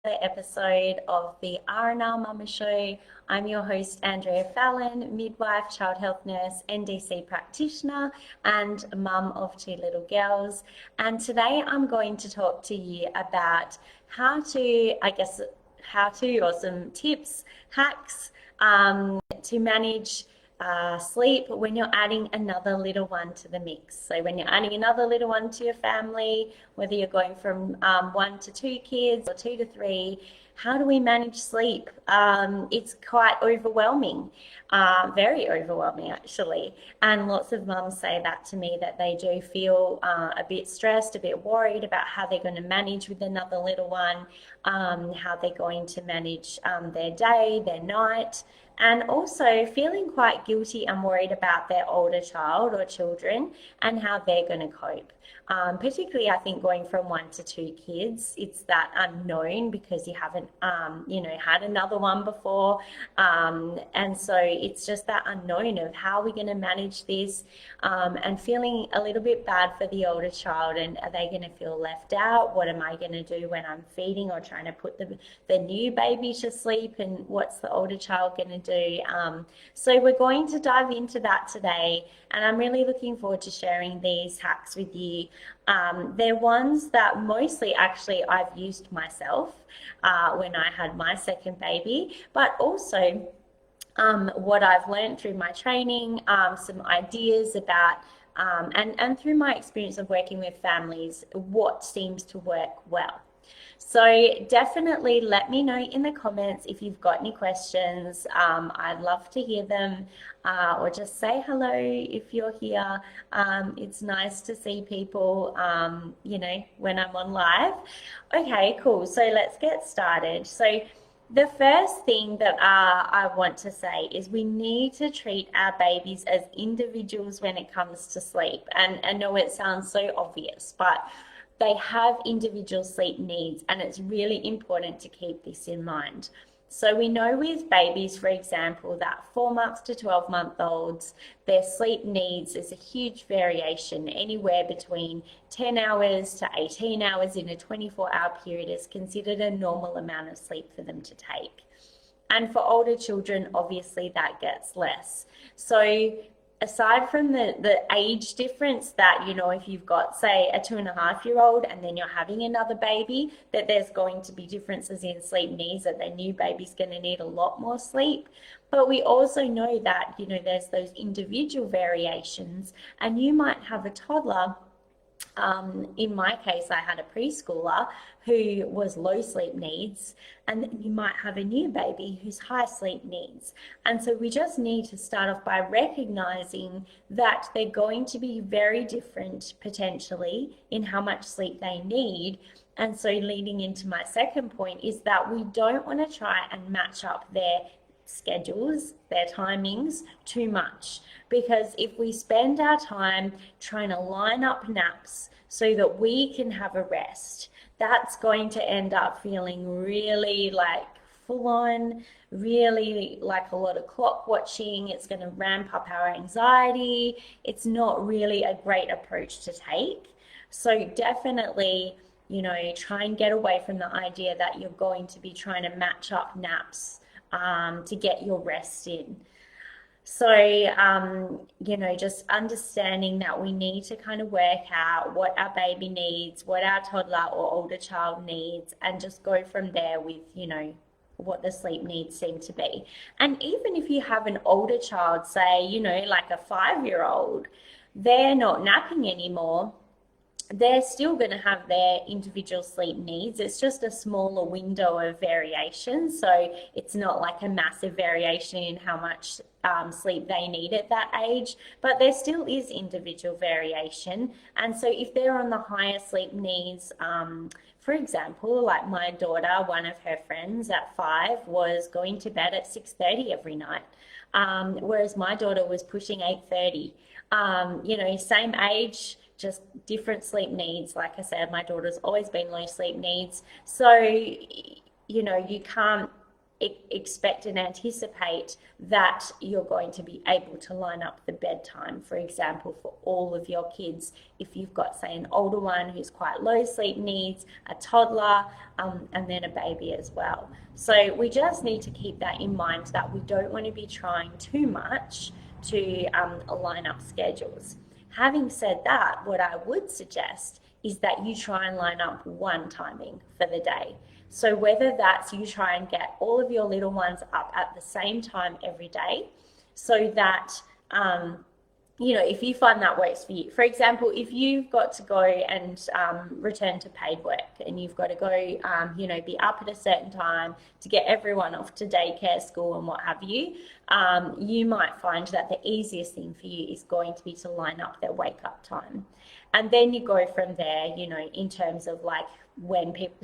Episode of the R&R Mama Show. I'm your host, Andrea Fallon, midwife, child health nurse, NDC practitioner, and mum of two little girls. And today I'm going to talk to you about or some tips, hacks to manage sleep when you're adding another little one to the mix. So when you're adding another little one to your family, whether you're going from 1 to 2 kids or 2 to 3, how do we manage sleep? It's quite overwhelming, very overwhelming actually. And lots of mums say that to me, that they do feel a bit stressed, a bit worried about how they're going to manage with another little one, how they're going to manage their day, their night, and also feeling quite guilty and worried about their older child or children and how they're going to cope. Particularly, I think going from 1 to 2 kids, it's that unknown because you haven't, had another one before. And so it's just that unknown of how we're going to manage this, and feeling a little bit bad for the older child. And are they going to feel left out? What am I going to do when I'm feeding or trying to put the new baby to sleep? And what's the older child going to do? So we're going to dive into that today. And I'm really looking forward to sharing these hacks with you. They're ones that mostly actually I've used myself when I had my second baby, but also what I've learned through my training, some ideas about, and through my experience of working with families, what seems to work well. So definitely let me know in the comments if you've got any questions. I'd love to hear them, or just say hello if you're here. It's nice to see people, when I'm on live. Okay, cool. So let's get started. So the first thing that I want to say is we need to treat our babies as individuals when it comes to sleep. And I know it sounds so obvious, but they have individual sleep needs, and it's really important to keep this in mind. So we know with babies, for example, that 4 months to 12-month-olds, their sleep needs is a huge variation. Anywhere between 10 hours to 18 hours in a 24-hour period is considered a normal amount of sleep for them to take. And for older children, obviously that gets less. So aside from the age difference, that, if you've got, say, a 2.5-year-old and then you're having another baby, that there's going to be differences in sleep needs, that the new baby's going to need a lot more sleep. But we also know that, there's those individual variations, and you might have a toddler. In my case, I had a preschooler who was low sleep needs, and then you might have a new baby who's high sleep needs. And so we just need to start off by recognizing that they're going to be very different potentially in how much sleep they need. And so leading into my second point is that we don't want to try and match up their schedules, their timings too much, because if we spend our time trying to line up naps so that we can have a rest, that's going to end up feeling really like full on, really like a lot of clock watching. It's going to ramp up our anxiety. It's not really a great approach to take. So definitely, try and get away from the idea that you're going to be trying to match up naps to get your rest in. So, just understanding that we need to kind of work out what our baby needs, what our toddler or older child needs, and just go from there with, what the sleep needs seem to be. And even if you have an older child, say, like a 5-year-old, they're not napping anymore, they're still going to have their individual sleep needs. It's just a smaller window of variation. So it's not like a massive variation in how much sleep they need at that age, but there still is individual variation. And so if they're on the higher sleep needs, for example, like my daughter, one of her friends at 5 was going to bed at 6:30 every night, whereas my daughter was pushing 8:30. Same age, just different sleep needs. Like I said, my daughter's always been low sleep needs. So, you can't expect and anticipate that you're going to be able to line up the bedtime, for example, for all of your kids. If you've got, say, an older one who's quite low sleep needs, a toddler, and then a baby as well. So we just need to keep that in mind, that we don't want to be trying too much to line up schedules. Having said that, what I would suggest is that you try and line up one timing for the day. So whether that's you try and get all of your little ones up at the same time every day, so that if you find that works for you. For example, if you've got to go and return to paid work, and you've got to go, be up at a certain time to get everyone off to daycare, school, and what have you, you might find that the easiest thing for you is going to be to line up their wake up time. And then you go from there, in terms of like when people,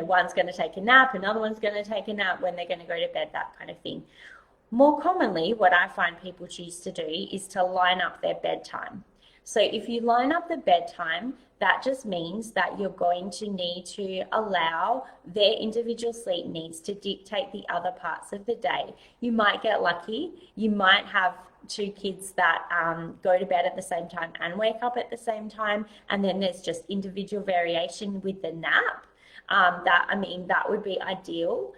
one's going to take a nap, another one's going to take a nap, when they're going to go to bed, that kind of thing. More commonly, what I find people choose to do is to line up their bedtime. So if you line up the bedtime, that just means that you're going to need to allow their individual sleep needs to dictate the other parts of the day. You might get lucky. You might have two kids that go to bed at the same time and wake up at the same time, and then there's just individual variation with the nap. That would be ideal.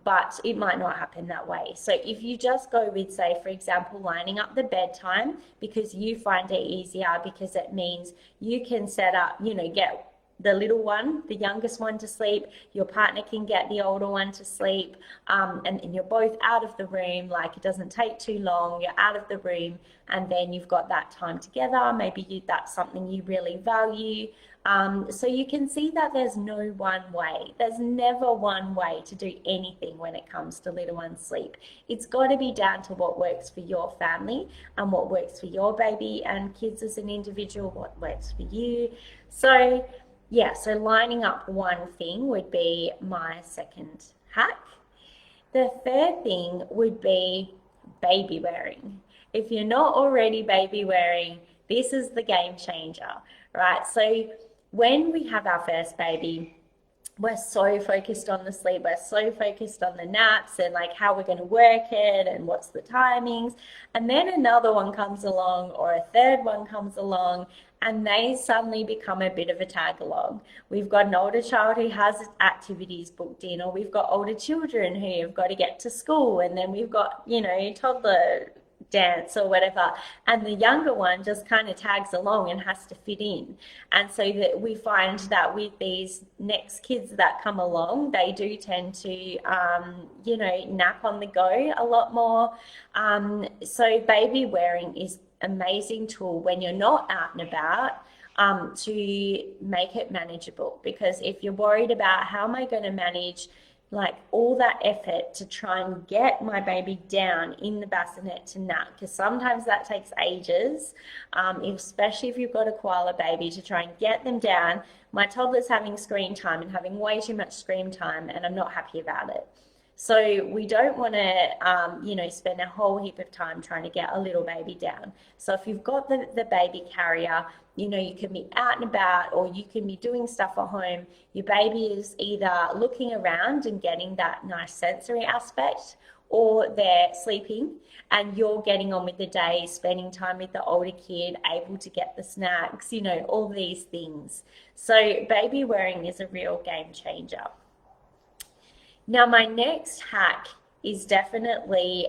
But it might not happen that way. So if you just go with, say, for example, lining up the bedtime because you find it easier, because it means you can set up, get the little one, the youngest one, to sleep, your partner can get the older one to sleep, and you're both out of the room, like it doesn't take too long, you're out of the room, and then you've got that time together. Maybe that's something you really value. So you can see that there's no one way. There's never one way to do anything when it comes to little one's sleep. It's got to be down to what works for your family and what works for your baby and kids as an individual, what works for you. So lining up one thing would be my second hack. The third thing would be baby wearing. If you're not already baby wearing, this is the game changer, right? So when we have our first baby, we're so focused on the sleep, we're so focused on the naps and like how we're going to work it and what's the timings. And then another one comes along, or a third one comes along, and they suddenly become a bit of a tag along. We've got an older child who has activities booked in, or we've got older children who have got to get to school, and then we've got, toddler dance or whatever, and the younger one just kind of tags along and has to fit in. And so that we find that with these next kids that come along, they do tend to nap on the go a lot more. So baby wearing is amazing tool when you're not out and about, to make it manageable. Because if you're worried about how am I going to manage like all that effort to try and get my baby down in the bassinet to nap, because sometimes that takes ages, especially if you've got a koala baby, to try and get them down. My toddler's having screen time and having way too much screen time, and I'm not happy about it. So we don't want to, spend a whole heap of time trying to get a little baby down. So if you've got the baby carrier, you can be out and about, or you can be doing stuff at home. Your baby is either looking around and getting that nice sensory aspect, or they're sleeping and you're getting on with the day, spending time with the older kid, able to get the snacks, all these things. So baby wearing is a real game changer. Now, my next hack is definitely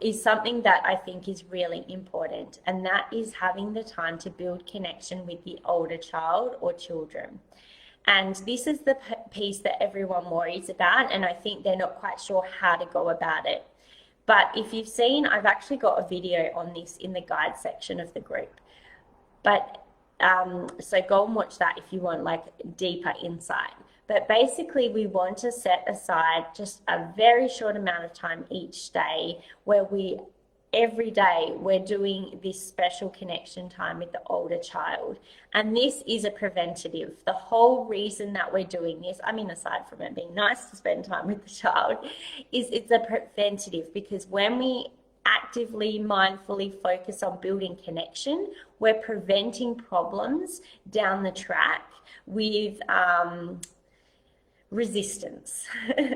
is something that I think is really important, and that is having the time to build connection with the older child or children. And this is the piece that everyone worries about, and I think they're not quite sure how to go about it. But if you've seen, I've actually got a video on this in the guide section of the group. But so go and watch that if you want like deeper insight. But basically, we want to set aside just a very short amount of time each day where every day we're doing this special connection time with the older child. And this is a preventative. The whole reason that we're doing this, aside from it being nice to spend time with the child, is it's a preventative, because when we actively, mindfully focus on building connection, we're preventing problems down the track with resistance.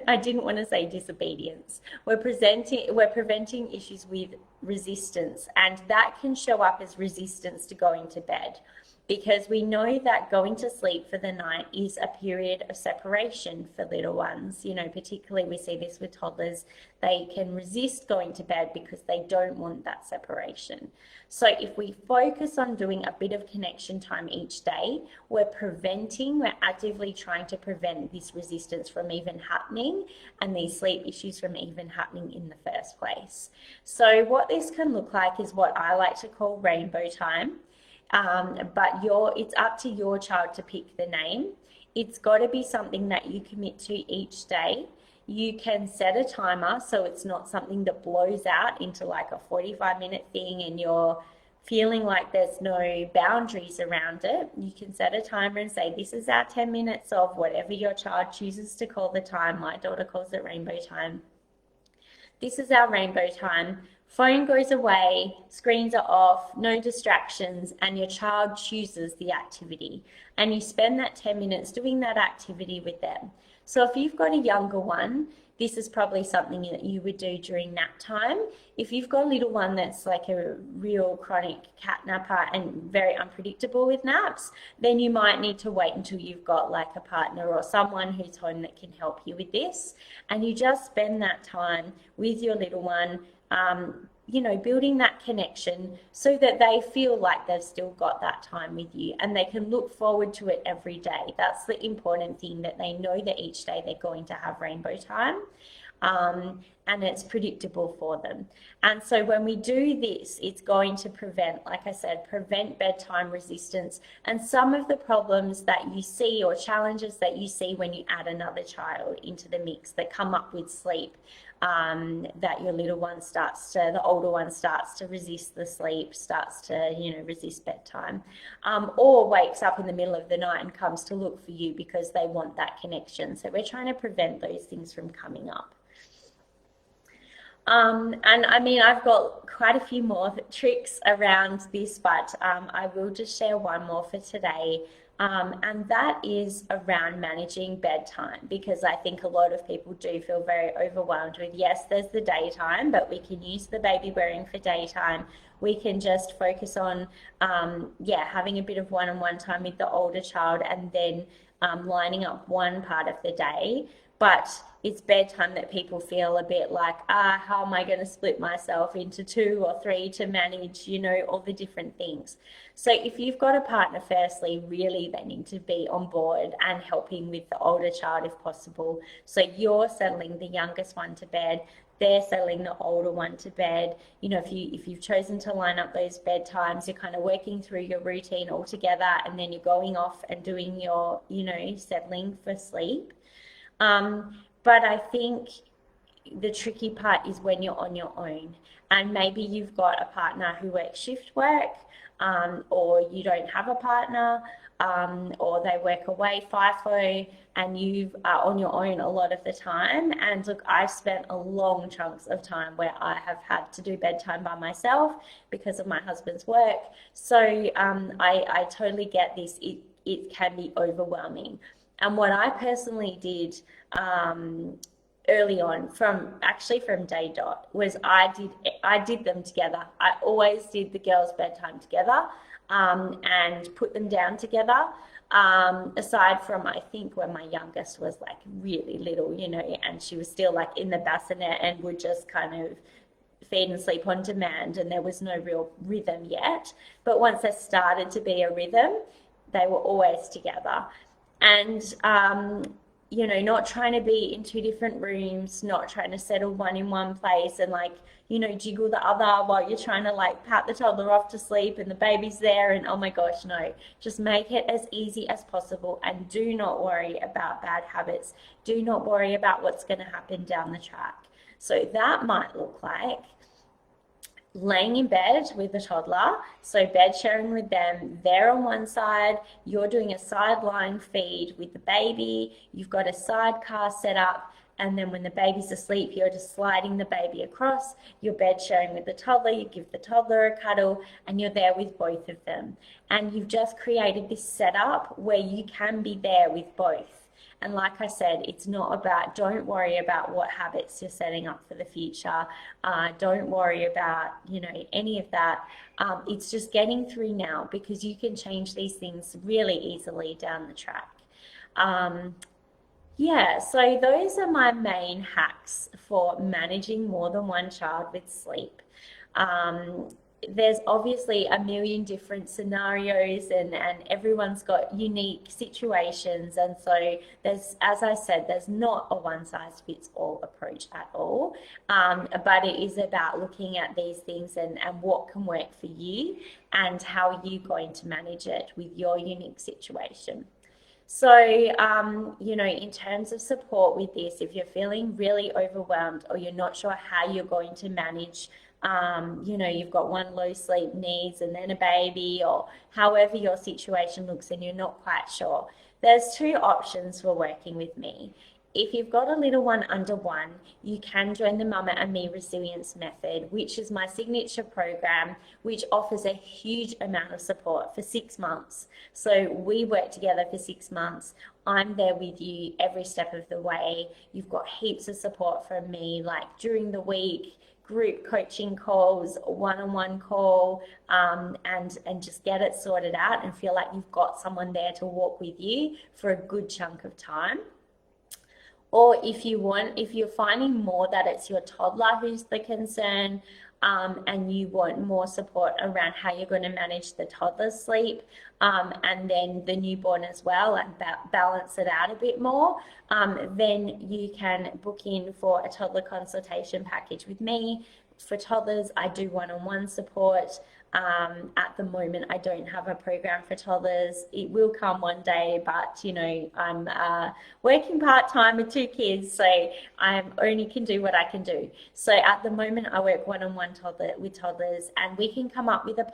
I didn't want to say disobedience. We're preventing issues with resistance, and that can show up as resistance to going to bed, because we know that going to sleep for the night is a period of separation for little ones. You know, particularly we see this with toddlers. They can resist going to bed because they don't want that separation. So if we focus on doing a bit of connection time each day, we're actively trying to prevent this resistance from even happening and these sleep issues from even happening in the first place. So what this can look like is what I like to call rainbow time. But it's up to your child to pick the name. It's got to be something that you commit to each day. You can set a timer so it's not something that blows out into like a 45-minute thing and you're feeling like there's no boundaries around it. You can set a timer and say, this is our 10 minutes of whatever your child chooses to call the time. My daughter calls it rainbow time. This is our rainbow time. Phone goes away, screens are off, no distractions, and your child chooses the activity. And you spend that 10 minutes doing that activity with them. So if you've got a younger one, this is probably something that you would do during nap time. If you've got a little one that's like a real chronic cat napper and very unpredictable with naps, then you might need to wait until you've got like a partner or someone who's home that can help you with this. And you just spend that time with your little one, you know, building that connection so that they feel like they've still got that time with you and they can look forward to it every day. That's the important thing, that they know that each day they're going to have rainbow time, and it's predictable for them. And so when we do this, it's going to prevent, like I said, bedtime resistance and some of the problems that you see or challenges that you see when you add another child into the mix that come up with sleep. That your little one the older one starts to resist the sleep, starts to, you know, resist bedtime, or wakes up in the middle of the night and comes to look for you because they want that connection. So we're trying to prevent those things from coming up. And I mean, I've got quite a few more tricks around this, but I will just share one more for today. And that is around managing bedtime, because I think a lot of people do feel very overwhelmed with, yes, there's the daytime, but we can use the baby wearing for daytime. We can just focus on, having a bit of one-on-one time with the older child and then lining up one part of the day. But it's bedtime that people feel a bit like, how am I going to split myself into 2 or 3 to manage, you know, all the different things. So if you've got a partner, firstly, really they need to be on board and helping with the older child if possible. So you're settling the youngest one to bed, they're settling the older one to bed. You know, if you've chosen to line up those bedtimes, you're kind of working through your routine all together, and then you're going off and doing your, you know, settling for sleep. But I think the tricky part is when you're on your own and maybe you've got a partner who works shift work, or you don't have a partner, or they work away FIFO and you are on your own a lot of the time. And look, I've spent a long chunks of time where I have had to do bedtime by myself because of my husband's work. So I totally get this. It can be overwhelming. And what I personally did early on, from day dot, was I did them together. I always did the girls' bedtime together, and put them down together. Aside from, I think, when my youngest was like really little, you know, and she was still like in the bassinet and would just kind of feed and sleep on demand, and there was no real rhythm yet. But once there started to be a rhythm, they were always together. And, you know, not trying to be in 2 different rooms, not trying to settle one in one place and like, you know, jiggle the other while you're trying to like pat the toddler off to sleep and the baby's there, and oh my gosh, no. Just make it as easy as possible and do not worry about bad habits. Do not worry about what's going to happen down the track. So that might look like laying in bed with a toddler, so bed sharing with them, they're on one side, you're doing a sideline feed with the baby, you've got a sidecar set up, and then when the baby's asleep, you're just sliding the baby across, you're bed sharing with the toddler, you give the toddler a cuddle, and you're there with both of them. And you've just created this setup where you can be there with both. And like I said, it's not about, don't worry about what habits you're setting up for the future. Don't worry about, any of that. It's just getting through now, because you can change these things really easily down the track. Um, yeah, so those are my main hacks for managing more than one child with sleep. Um, there's obviously a million different scenarios, and everyone's got unique situations. And so there's, as I said, there's not a one size fits all approach at all. But it is about looking at these things and what can work for you and how are you going to manage it with your unique situation. So, in terms of support with this, if you're feeling really overwhelmed or you're not sure how you're going to manage, you've got one low sleep needs and then a baby, or however your situation looks and you're not quite sure, there's two options for working with me. If you've got a little one under one, you can join the Mama and Me Resilience Method, which is my signature program, which offers a huge amount of support for 6 months. So we work together for 6 months. I'm there with you every step of the way. You've got heaps of support from me, like during the week, group coaching calls, one-on-one call, and just get it sorted out and feel like you've got someone there to walk with you for a good chunk of time. Or if you're finding more that it's your toddler who's the concern, and you want more support around how you're going to manage the toddler's sleep, and then the newborn as well, and balance it out a bit more, then you can book in for a toddler consultation package with me. For toddlers, I do one-on-one support. At the moment, I don't have a program for toddlers. It will come one day, but I'm working part-time with 2 kids, so I only can do what I can do. So at the moment, I work one-on-one with toddlers, and we can come up with a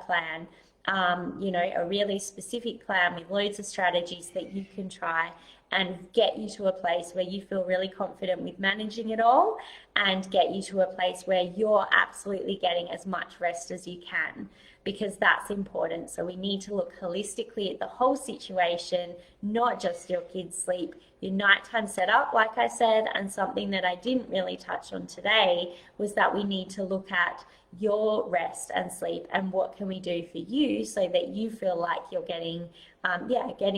plan, a really specific plan with loads of strategies that you can try and get you to a place where you feel really confident with managing it all, and get you to a place where you're absolutely getting as much rest as you can, because that's important. So we need to look holistically at the whole situation, not just your kids' sleep, your nighttime setup, like I said. And something that I didn't really touch on today was that we need to look at your rest and sleep, and what can we do for you so that you feel like you're getting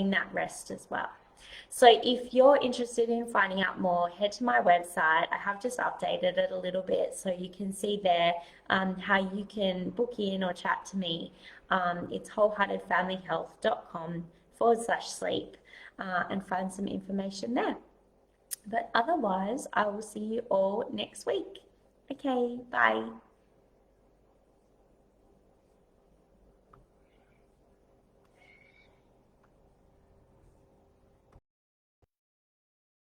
that rest as well. So if you're interested in finding out more, head to my website. I have just updated it a little bit, so you can see there how you can book in or chat to me. It's wholeheartedfamilyhealth.com/sleep, and find some information there. But otherwise, I will see you all next week. Okay, bye.